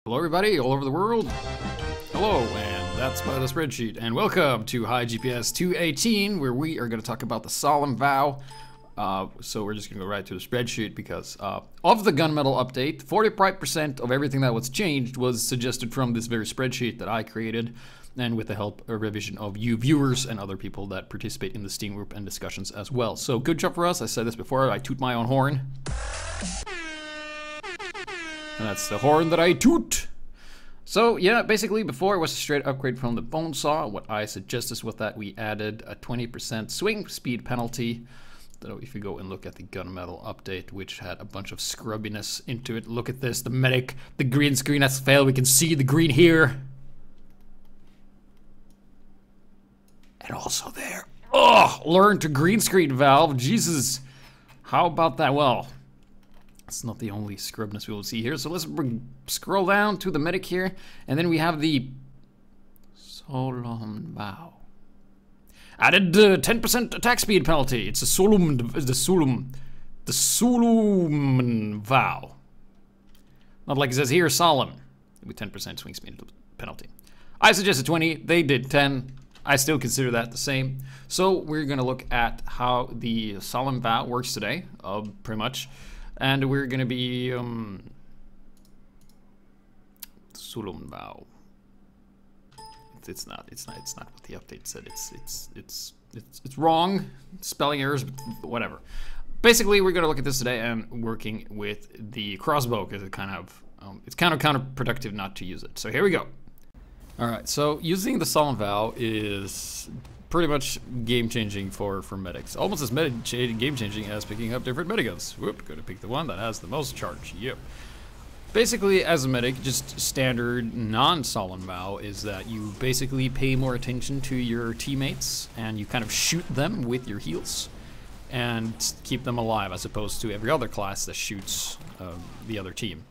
Hello everybody all over the world. Hello, and that's by the spreadsheet. And welcome to HiGPS 218, where we are going to talk about the Solemn Vow. So we're just going to go right to the spreadsheet because of the gunmetal update, 45% of everything that was changed was suggested from this very spreadsheet that I created, and with the help or revision of you viewers and other people that participate in the Steam group and discussions as well. So good job for us. I said this before, I toot my own horn. And that's the horn that I toot. So yeah, basically before it was a straight upgrade from the bone saw. What I suggested was that we added a 20% swing speed penalty. So if you go and look at the gunmetal update, which had a bunch of scrubbiness into it. Look at this, the medic, the green screen has failed. We can see the green here. And also there. Oh, learn to green screen valve, Jesus. How about that? Well, it's not the only scrubness we will see here. So let's scroll down to the medic here. And then we have the Solemn Vow. Added 10% attack speed penalty. It's a Solemn Vow. Not like it says here, solemn. With 10% swing speed penalty. I suggested 20, they did 10. I still consider that the same. So we're gonna look at how the Solemn Vow works today, pretty much. And we're gonna be Solemn Vow. It's not what the update said. It's wrong. Spelling errors, but whatever. Basically, we're gonna look at this today and working with the crossbow because it's kind of counterproductive not to use it. So here we go. All right. So using the Solemn Vow is pretty much game-changing for medics. Almost as game-changing as picking up different mediguns. Whoop, gotta pick the one that has the most charge. Yep. Basically, as a medic, just standard non-Solemn Vow is that you basically pay more attention to your teammates and you kind of shoot them with your heals and keep them alive, as opposed to every other class that shoots the other team.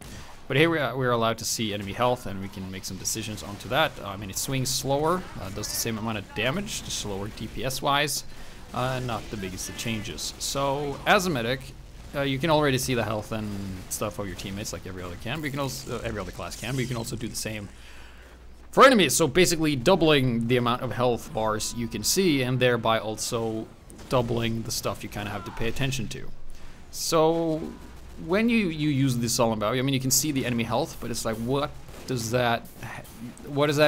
But here we're allowed to see enemy health, and we can make some decisions onto that. I mean, it swings slower, does the same amount of damage, just slower DPS-wise, not the biggest of changes. So, as a medic, you can already see the health and stuff of your teammates, like every other can. But you can also, every other class can, but you can also do the same for enemies. So basically, doubling the amount of health bars you can see, and thereby also doubling the stuff you kind of have to pay attention to. So when you use the Solemn Vow, I mean, you can see the enemy health, but it's like, what does that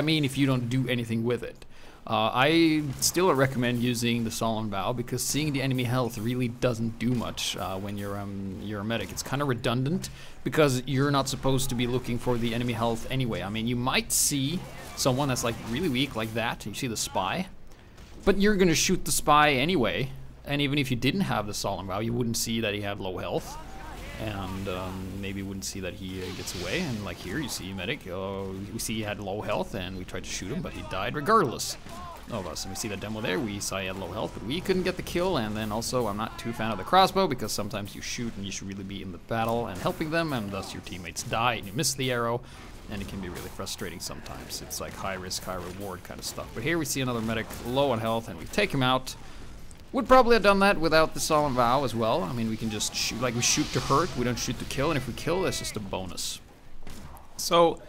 mean if you don't do anything with it? I still recommend using the Solemn Vow because seeing the enemy health really doesn't do much when you're a medic. It's kind of redundant because you're not supposed to be looking for the enemy health anyway. I mean, you might see someone that's like really weak like that. You see the spy, but you're gonna shoot the spy anyway. And even if you didn't have the Solemn Vow, you wouldn't see that he had low health. And maybe wouldn't see that he gets away. And like here, you see medic. We see he had low health, and we tried to shoot him, but he died regardless of us. And we see the demo there. We saw he had low health, but we couldn't get the kill. And then also, I'm not too fan of the crossbow because sometimes you shoot and you should really be in the battle and helping them, and thus your teammates die and you miss the arrow, and it can be really frustrating sometimes. It's like high risk, high reward kind of stuff. But here we see another medic low on health, and we take him out. Would probably have done that without the Solemn Vow as well. I mean, we can just shoot, like we shoot to hurt, we don't shoot to kill, and if we kill, that's just a bonus. So,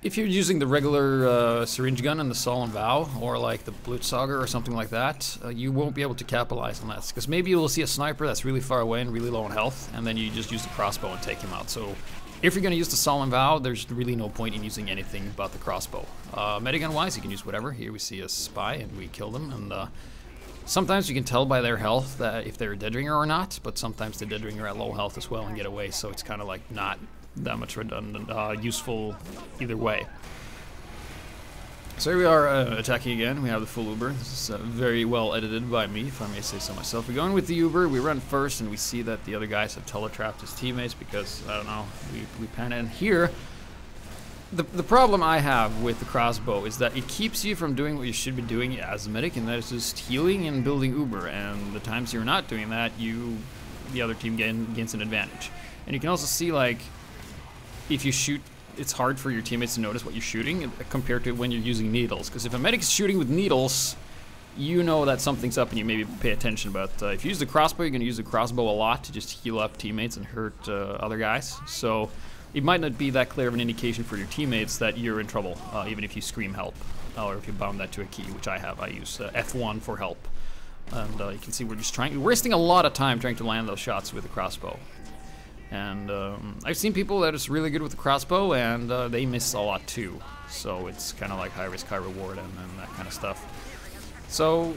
if you're using the regular syringe gun and the Solemn Vow, or like the Blitzauger or something like that, you won't be able to capitalize on that. Because maybe you will see a sniper that's really far away and really low on health, and then you just use the crossbow and take him out. So, if you're going to use the Solemn Vow, there's really no point in using anything but the crossbow. Medigun-wise, you can use whatever. Here we see a spy, and we kill them, and sometimes you can tell by their health that if they're a dead ringer or not, but sometimes the dead ringer at low health as well and get away, so it's kind of like not that much redundant, useful either way. So here we are attacking again. We have the full Uber. This is very well edited by me, if I may say so myself. We're going with the Uber. We run first, and we see that the other guys have teletrapped his teammates because, I don't know, we pan in here. The problem I have with the crossbow is that it keeps you from doing what you should be doing as a medic, and that is just healing and building Uber. And the times you're not doing that, the other team gains an advantage. And you can also see, like, if you shoot, it's hard for your teammates to notice what you're shooting compared to when you're using needles. Because if a medic is shooting with needles, you know that something's up and you maybe pay attention. But if you use the crossbow, you're going to use the crossbow a lot to just heal up teammates and hurt other guys. So it might not be that clear of an indication for your teammates that you're in trouble, even if you scream help, or if you bound that to a key, which I have. I use F1 for help. And you can see we're just we're wasting a lot of time trying to land those shots with the crossbow. And I've seen people that is really good with the crossbow, and they miss a lot too. So it's kind of like high risk, high reward, and that kind of stuff. So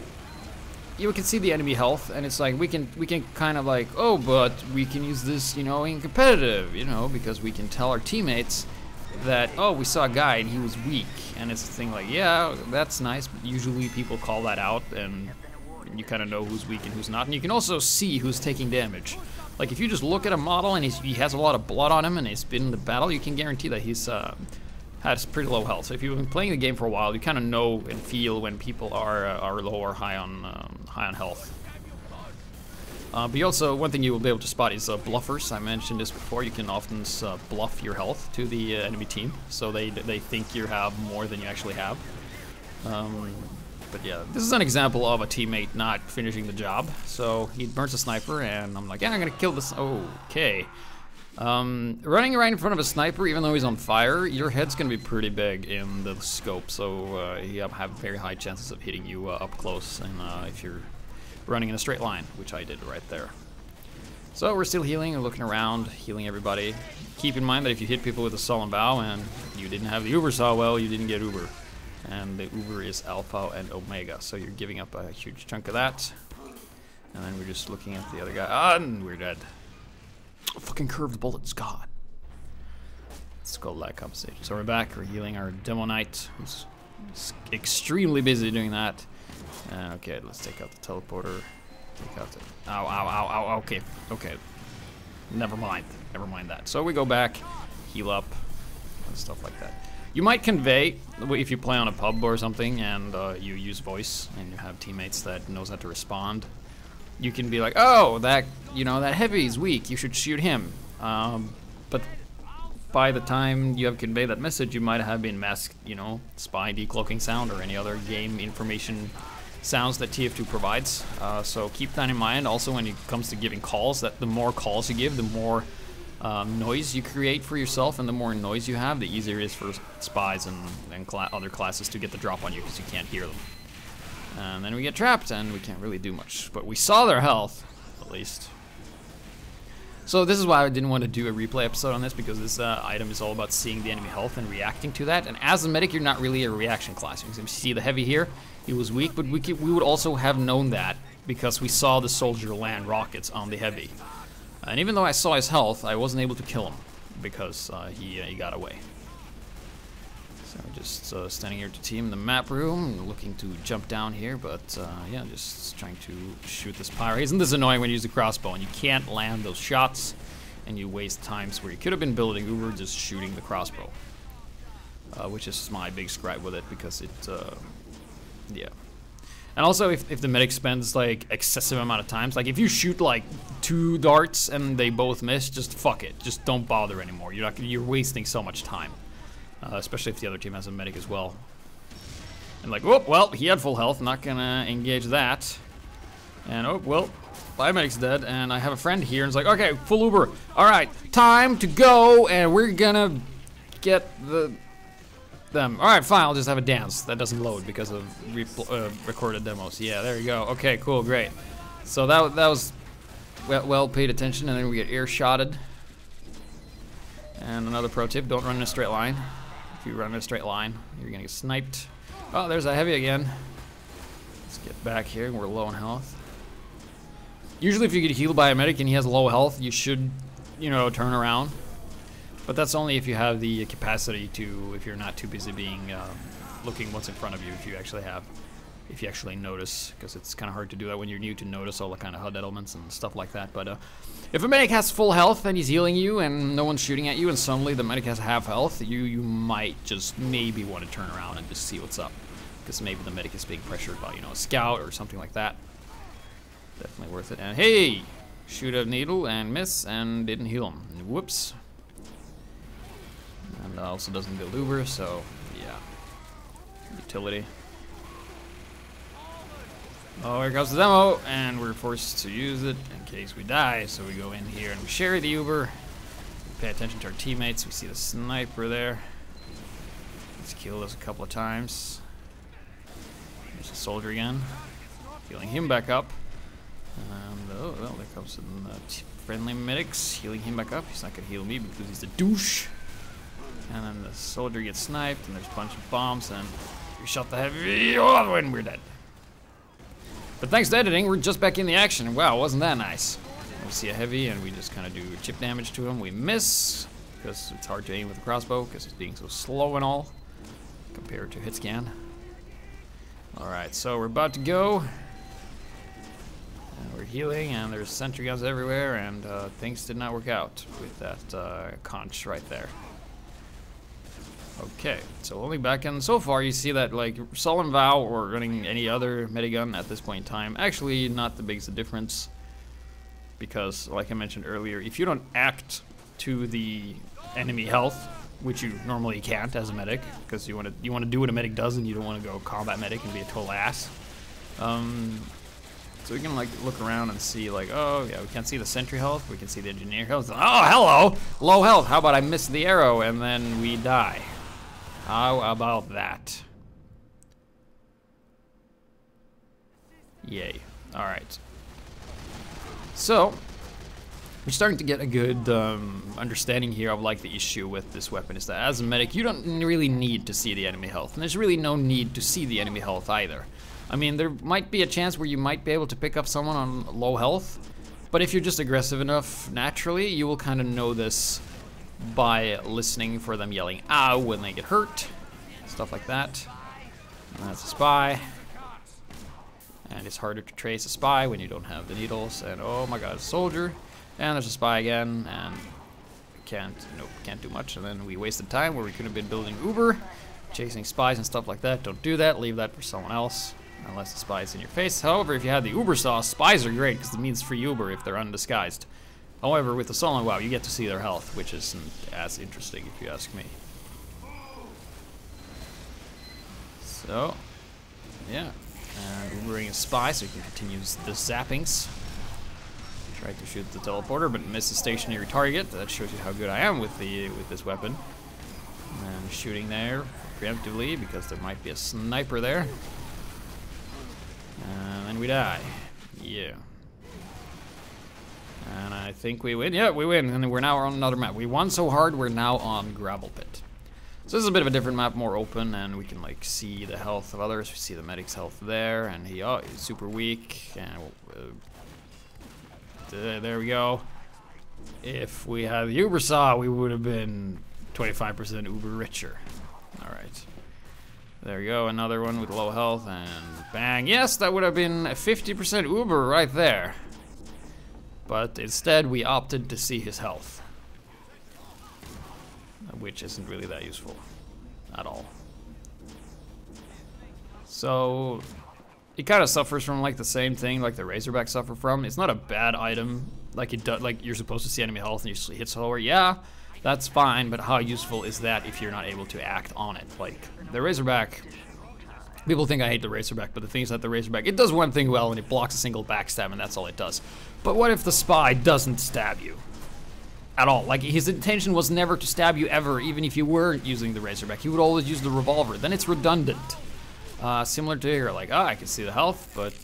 you can see the enemy health, and it's like we can kind of like, oh, but we can use this, you know, in competitive, you know, because we can tell our teammates that, oh, we saw a guy and he was weak, and it's a thing like, yeah, that's nice, but usually people call that out, and you kind of know who's weak and who's not, and you can also see who's taking damage. Like if you just look at a model and he has a lot of blood on him and he's been in the battle, you can guarantee that he's has pretty low health. So if you've been playing the game for a while, you kind of know and feel when people are low or high on health. But you also, one thing you will be able to spot is bluffers. I mentioned this before. You can often bluff your health to the enemy team, so they think you have more than you actually have. But yeah, this is an example of a teammate not finishing the job. So he burns a sniper, and I'm like, yeah, I'm gonna kill this. Okay. Running right in front of a sniper, even though he's on fire, your head's gonna be pretty big in the scope, so you have very high chances of hitting you up close, and if you're running in a straight line, which I did right there. So we're still healing, we're looking around, healing everybody. Keep in mind that if you hit people with a Solemn Vow and you didn't have the Uber saw well, you didn't get Uber. And the Uber is Alpha and Omega, so you're giving up a huge chunk of that. And then we're just looking at the other guy, and we're dead. Fucking curved bullets, God. It's called lag compensation. So we're back, we're healing our Demo Knight, who's extremely busy doing that. Okay, let's take out the teleporter. Take out the... Ow, ow, ow, ow, okay, okay. Never mind that. So we go back, heal up, and stuff like that. You might convey, if you play on a pub or something, and you use voice, and you have teammates that knows how to respond. You can be like, oh, that, you know, that heavy is weak, you should shoot him. But by the time you have conveyed that message, you might have been masked, you know, spy, decloaking sound, or any other game information sounds that TF2 provides. So keep that in mind. Also, when it comes to giving calls, that the more calls you give, the more noise you create for yourself, and the more noise you have, the easier it is for spies and other classes to get the drop on you because you can't hear them. And then we get trapped, and we can't really do much. But we saw their health, at least. So this is why I didn't want to do a replay episode on this, because this item is all about seeing the enemy health and reacting to that. And as a medic, you're not really a reaction class. You can see the heavy here, he was weak, but we would also have known that because we saw the soldier land rockets on the heavy. And even though I saw his health, I wasn't able to kill him because he got away. So we're just standing here to team in the map room, looking to jump down here, but yeah, just trying to shoot this pyro. Isn't this annoying when you use the crossbow and you can't land those shots, and you waste times where you could have been building Uber just shooting the crossbow, which is my big gripe with it, because it, yeah. And also, if the medic spends like excessive amount of times, like if you shoot like 2 darts and they both miss, just fuck it, just don't bother anymore. You're wasting so much time, especially if the other team has a medic as well. And like, oh well, he had full health, not gonna engage that. And oh well, my medic's dead, and I have a friend here, and it's like, okay, full Uber. All right, time to go, and we're gonna get them. All right, fine, I'll just have a dance. That doesn't load because of recorded demos. Yeah, there you go. Okay, cool, great. So that was well paid attention, and then we get ear-shotted. And another pro tip, don't run in a straight line. If you run in a straight line, you're gonna get sniped. Oh, there's a heavy again. Let's get back here, we're low on health. Usually if you get healed by a medic and he has low health, you should, you know, turn around. But that's only if you have the capacity to, if you're not too busy being, looking what's in front of you, if you actually notice, because it's kind of hard to do that when you're new to notice all the kind of HUD elements and stuff like that. But if a medic has full health and he's healing you and no one's shooting at you, and suddenly the medic has half health, you might just maybe want to turn around and just see what's up, because maybe the medic is being pressured by, you know, a scout or something like that. Definitely worth it. And hey, shoot a needle and miss and didn't heal him. Whoops. And also doesn't build Uber, so yeah. Utility. Oh, here comes the demo, and we're forced to use it in case we die. So we go in here and we share the Uber, pay attention to our teammates. We see the sniper there. He's killed us a couple of times. There's a soldier again. Healing him back up. And, oh, well, there comes some friendly medics. Healing him back up. He's not going to heal me because he's a douche. And then the soldier gets sniped, and there's a bunch of bombs, and we shot the heavy, oh, and we're dead. But thanks to editing, we're just back in the action. Wow, wasn't that nice? We see a heavy, and we just kind of do chip damage to him. We miss, because it's hard to aim with a crossbow, because it's being so slow and all, compared to hit scan. Alright, so we're about to go. And we're healing, and there's sentry guns everywhere, and things did not work out with that conch right there. Okay, so only back in so far you see that like Solemn Vow or running any other medigun at this point in time, actually not the biggest difference, because like I mentioned earlier, if you don't act to the enemy health, which you normally can't as a medic, because you want to do what a medic does and you don't want to go combat medic and be a total ass. So we can like look around and see like, oh yeah, we can't see the sentry health, we can see the engineer health. Oh hello, low health. How about I miss the arrow and then we die? How about that? Yay. Alright. So, we're starting to get a good understanding here of like the issue with this weapon is that as a medic, you don't really need to see the enemy health. And there's really no need to see the enemy health either. I mean, there might be a chance where you might be able to pick up someone on low health. But if you're just aggressive enough naturally, you will kind of know this by listening for them yelling ow when they get hurt, stuff like that. And that's a spy, and it's harder to trace a spy when you don't have the needles. And oh my god, a soldier, and there's a spy again, and can't do much. And then we wasted time where we could have been building Uber, chasing spies and stuff like that. Don't do that, leave that for someone else, unless the spy's in your face. However, if you have the Uber sauce, spies are great because it means free Uber if they're undisguised. However, with the Solemn Vow, you get to see their health, which isn't as interesting if you ask me. So, yeah. Ubering a spy so you can continue the zappings. Try to shoot the teleporter, but miss a stationary target. That shows you how good I am with this weapon. And shooting there preemptively because there might be a sniper there. And then we die. Yeah. And I think we win. Yeah, we win. And we're now on another map. We won so hard, we're now on Gravel Pit. So this is a bit of a different map, more open, and we can like see the health of others. We see the medic's health there, and he's super weak. And there we go. If we had the Uber saw, we would have been 25% Uber richer. All right. There we go. Another one with low health, and bang. Yes, that would have been 50% Uber right there. But instead, we opted to see his health, which isn't really that useful at all. So it kind of suffers from like the same thing like the Razorback suffer from. It's not a bad item, like it does. Like you're supposed to see enemy health and you hit slower. Yeah, that's fine. But how useful is that if you're not able to act on it? Like the Razorback. People think I hate the Razorback, but the thing is that the Razorback, it does one thing well, and it blocks a single backstab, and that's all it does. But what if the spy doesn't stab you? At all. Like, his intention was never to stab you ever, even if you weren't using the Razorback. He would always use the revolver. Then it's redundant. Similar to here, like, I can see the health, but...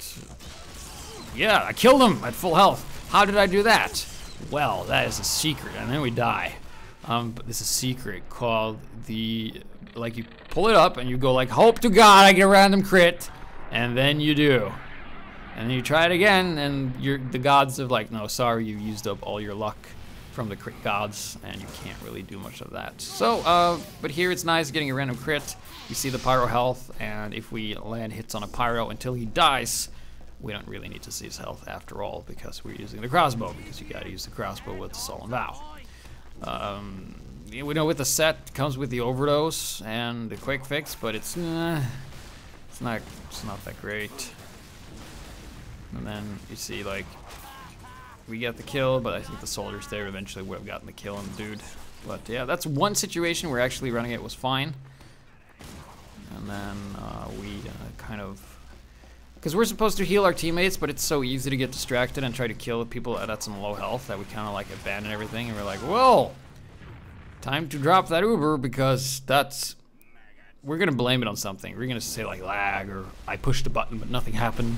yeah, I killed him at full health. How did I do that? Well, that is a secret, and then we die. But this is a secret called the... like, you pull it up, and you go like, hope to God I get a random crit, and then you do. And then you try it again, and the gods are like, no, sorry, you used up all your luck from the crit gods, and you can't really do much of that. So, but here it's nice getting a random crit. You see the pyro health, and if we land hits on a pyro until he dies, we don't really need to see his health after all, because we're using the crossbow, because you gotta use the crossbow with the Solemn Vow. We know with the set comes with the overdose and the quick fix, but it's not that great. And then you see like we get the kill, but I think the soldiers there eventually would have gotten the kill on the dude. But yeah, that's one situation where actually running it was fine. And then we kind of, because we're supposed to heal our teammates, but it's so easy to get distracted and try to kill people that's in low health that we kind of like abandon everything and we're like, whoa, time to drop that Uber because we're gonna blame it on something. We're gonna say like lag or I pushed a button but nothing happened.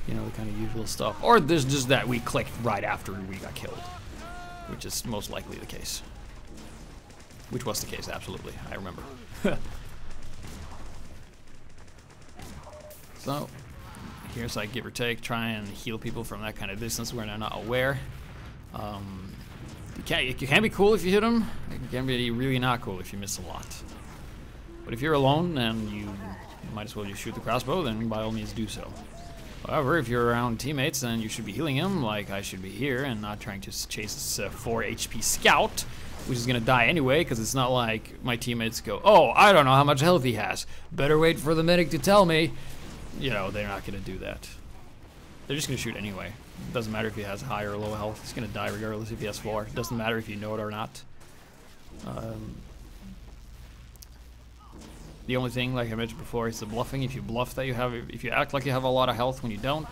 You know, the kind of usual stuff. Or there's just that we clicked right after we got killed, which is most likely the case. Which was the case, absolutely. I remember. So, here's like give or take, try and heal people from that kind of distance where they're not aware. It can be cool if you hit them. It can be really not cool if you miss a lot. But if you're alone and you might as well just shoot the crossbow, then by all means do so. However, if you're around teammates, then you should be healing him like I should be here and not trying to chase this 4 HP scout, which is going to die anyway because it's not like my teammates go, oh, I don't know how much health he has. Better wait for the medic to tell me. You know, they're not going to do that. They're just going to shoot anyway. It doesn't matter if he has high or low health. He's going to die regardless if he has 4. It doesn't matter if you know it or not. The only thing, like I mentioned before, is the bluffing. If you bluff that if you act like you have a lot of health when you don't,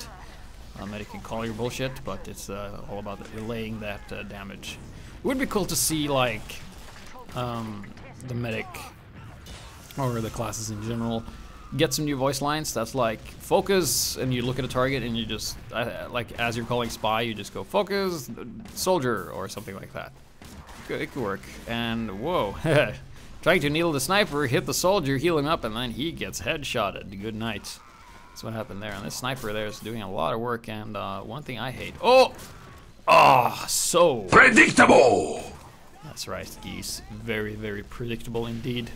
medic can call your bullshit, but it's all about relaying that damage. It would be cool to see, like, the medic, or the classes in general, get some new voice lines that's like, focus, and you look at a target and you just, like, as you're calling spy, you just go, focus, soldier, or something like that. It could work. And, whoa. Trying to needle the sniper, hit the soldier, heal him up, and then he gets headshotted. Good night. That's what happened there. And this sniper there is doing a lot of work, and one thing I hate. Oh! Oh, so predictable! That's right, geese. Very, very predictable indeed.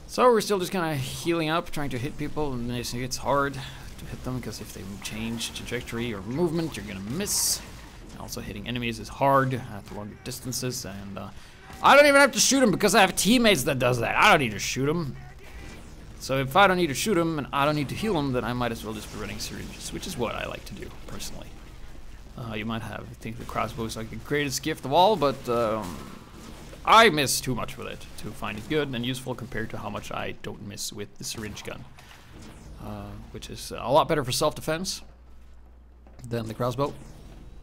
So we're still just kind of healing up, trying to hit people, and it's hard to hit them because if they change trajectory or movement, you're gonna miss. And also hitting enemies is hard at longer distances, and I don't even have to shoot them because I have teammates that does that. I don't need to shoot them. So if I don't need to shoot them and I don't need to heal them, then I might as well just be running syringes, which is what I like to do, personally. You might think the crossbow is like the greatest gift of all, but I miss too much with it to find it good and useful compared to how much I don't miss with the syringe gun. Which is a lot better for self-defense than the crossbow.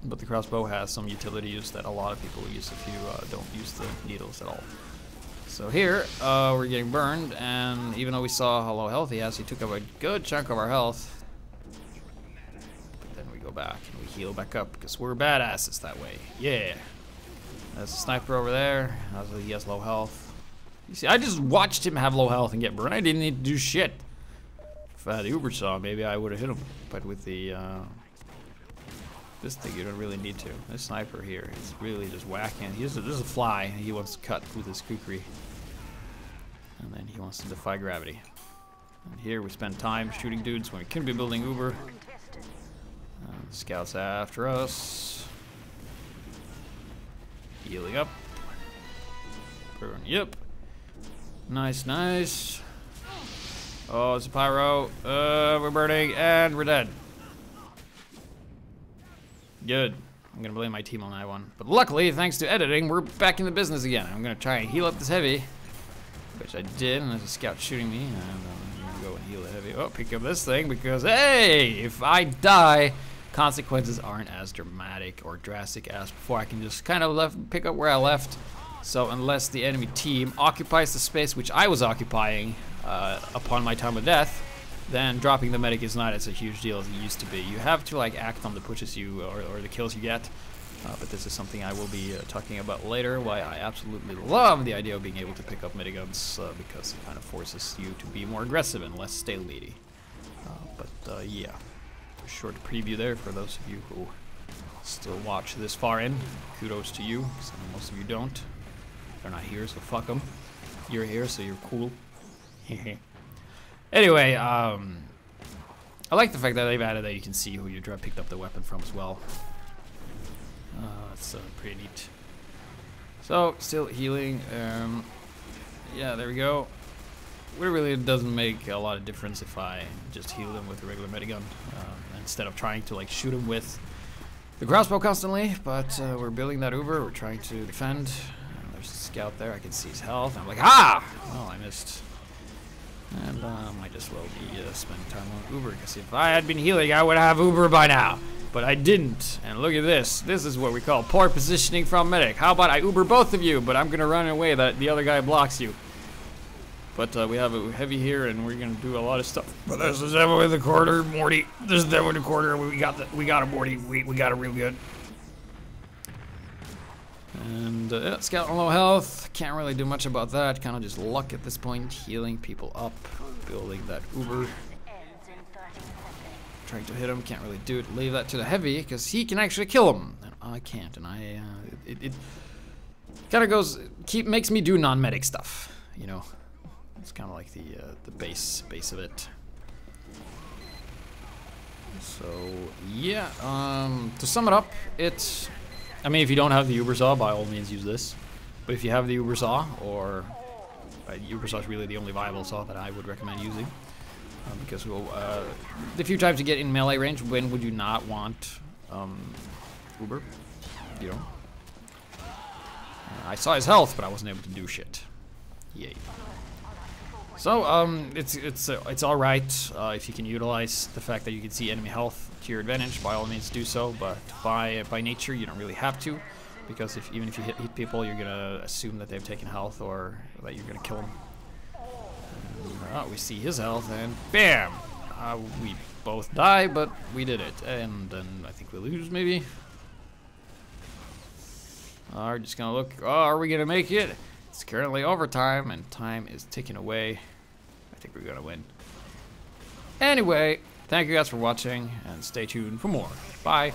But the crossbow has some utility use that a lot of people use if you don't use the needles at all. So here, we're getting burned, and even though we saw how low health he has, he took up a good chunk of our health. But then we go back and we heal back up because we're badasses that way. Yeah. There's a sniper over there. He has low health. You see, I just watched him have low health and get burned. I didn't need to do shit. If I had the Uber saw, maybe I would have hit him. But with the this thing, you don't really need to. This sniper here is really just whacking. There's a fly. He wants to cut with his kukri. And then he wants to defy gravity. And here we spend time shooting dudes when we could be building Uber. Scouts after us. Healing up. Burn. Yep. Nice, nice. Oh, it's a pyro. We're burning and we're dead. Good. I'm gonna blame my team on that one. But luckily, thanks to editing, we're back in the business again. I'm gonna try and heal up this heavy, which I did, and there's a scout shooting me, and I'm gonna go and heal the heavy. Oh, pick up this thing because, hey, if I die, consequences aren't as dramatic or drastic as before. I can just kind of pick up where I left. So unless the enemy team occupies the space which I was occupying upon my time of death, then dropping the medic is not as a huge deal as it used to be. You have to like act on the pushes you or the kills you get, but this is something I will be talking about later, why I absolutely love the idea of being able to pick up miniguns because it kind of forces you to be more aggressive and less stalematy. Yeah, short preview there for those of you who still watch this far in. Kudos to you, because most of you don't. They're not here, so fuck them. You're here, so you're cool. Anyway, I like the fact that they've added that you can see who you picked up the weapon from as well. That's pretty neat. So, still healing. Yeah, there we go. It really doesn't make a lot of difference if I just heal them with a regular medigun instead of trying to like shoot them with the crossbow constantly. But we're building that Uber. We're trying to defend. There's a scout there. I can see his health. I'm like, ah! Oh, I missed. And might as well be spending time on Uber, because if I had been healing, I would have Uber by now. But I didn't, and look at this. This is what we call poor positioning from medic. How about I Uber both of you, but I'm gonna run away that the other guy blocks you. But we have a heavy here, and we're gonna do a lot of stuff. But there's the devil in the corner, Morty. There's the devil in the corner. We got him, Morty. We got him real good. And Scout on low health. Can't really do much about that. Kind of just luck at this point. Healing people up, building that Uber. Trying to hit him, can't really do it. Leave that to the heavy, because he can actually kill him, and I can't. And it kind of goes, makes me do non-medic stuff, you know. It's kind of like the base of it. So yeah, to sum it up, I mean, if you don't have the Uber Saw, by all means use this. But if you have the Uber Saw, or Uber Saw is really the only viable saw that I would recommend using. Because the few times you get in melee range, when would you not want Uber? You know. I saw his health, but I wasn't able to do shit. Yay. So it's all right if you can utilize the fact that you can see enemy health to your advantage. By all means, do so. But by nature, you don't really have to, because even if you hit people, you're gonna assume that they've taken health or that you're gonna kill them. We see his health, and bam! We both die, but we did it. And then I think we lose, maybe? We're just gonna look. Oh, are we gonna make it? It's currently overtime, and time is ticking away. I think we're gonna win. Anyway, thank you guys for watching, and stay tuned for more. Bye!